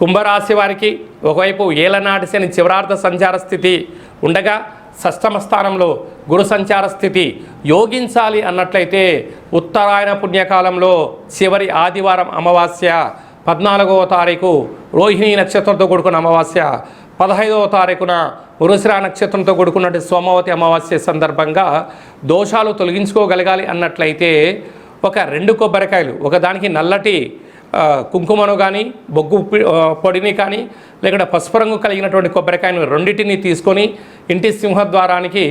కుంభరాశి వారికి ఒకవైపు ఏలనాటి శని చివరార్థ సంచార స్థితి ఉండగా షష్టమ స్థానంలో గురు సంచార స్థితి యోగించాలి అన్నట్లయితే ఉత్తరాయణ పుణ్యకాలంలో చివరి ఆదివారం అమావాస్య 14వ తారీఖు రోహిణీ నక్షత్రంతో కూడుకున్న అమావాస్య 15వ తారీఖున వృషిర నక్షత్రంతో కూడుకున్నట్టు సోమవతి అమావాస్య సందర్భంగా దోషాలు తొలగించుకోగలగాలి అన్నట్లయితే ఒక 2 కొబ్బరికాయలు ఒకదానికి నల్లటి కుంకుమను కానీ బొగ్గు పొడిని కానీ లేకుంటే పసుపు రంగు కలిగినటువంటి కొబ్బరికాయను రెండింటిని తీసుకొని ఇంటి సింహద్వారానికి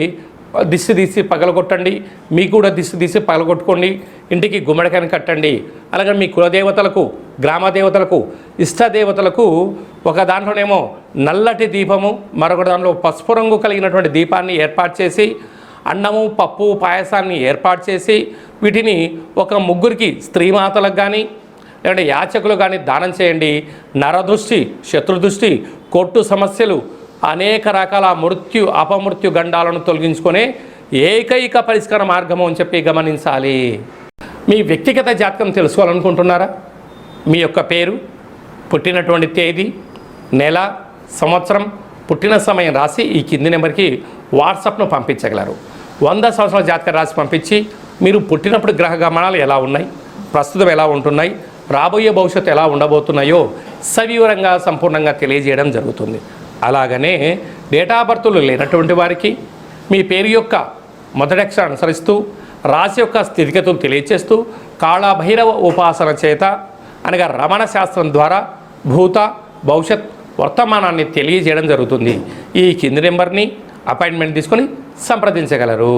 దిష్టి తీసి పగలగొట్టండి. మీకు కూడా దిష్టి తీసి పగలగొట్టుకోండి. ఇంటికి గుమ్మడికాయను కట్టండి. అలాగే మీ కులదేవతలకు గ్రామ దేవతలకు ఇష్టదేవతలకు ఒక దాంట్లోనేమో నల్లటి దీపము మరొక దాంట్లో పసుపు రంగు కలిగినటువంటి దీపాన్ని ఏర్పాటు చేసి అన్నము పప్పు పాయసాన్ని ఏర్పాటు చేసి వీటిని ఒక ముగ్గురికి స్త్రీమాతలకు కానీ లేదంటే యాచకులు కానీ దానం చేయండి. నరదృష్టి శత్రుదృష్టి కొట్టు సమస్యలు అనేక రకాల మృత్యు అపమృత్యు గండాలను తొలగించుకునే ఏకైక పరిష్కార మార్గము అని చెప్పి గమనించాలి. మీ వ్యక్తిగత జాతకం తెలుసుకోవాలనుకుంటున్నారా? మీ యొక్క పేరు, పుట్టినటువంటి తేదీ, నెల, సంవత్సరం, పుట్టిన సమయం రాసి ఈ కింది నెంబర్కి వాట్సాప్ను పంపించగలరు. 100 సంవత్సరాల జాతకం రాసి పంపించి మీరు పుట్టినప్పుడు గ్రహ గమనాలు ఎలా ఉన్నాయి, ప్రస్తుతం ఎలా ఉంటున్నాయి, రాబోయే భవిష్యత్తు ఎలా ఉండబోతున్నాయో సవివరంగా సంపూర్ణంగా తెలియజేయడం జరుగుతుంది. అలాగనే డేటా బర్తులు లేనటువంటి వారికి మీ పేరు యొక్క మొదటి అక్షరాన్ని అనుసరిస్తూ రాశి యొక్క స్థితిగతులు తెలియచేస్తూ కాళభైరవ ఉపాసన చేత అనగా రమణ శాస్త్రం ద్వారా భూత భవిష్యత్ వర్తమానాన్ని తెలియజేయడం జరుగుతుంది. ఈ కింది నెంబర్ని అపాయింట్మెంట్ తీసుకొని సంప్రదించగలరు.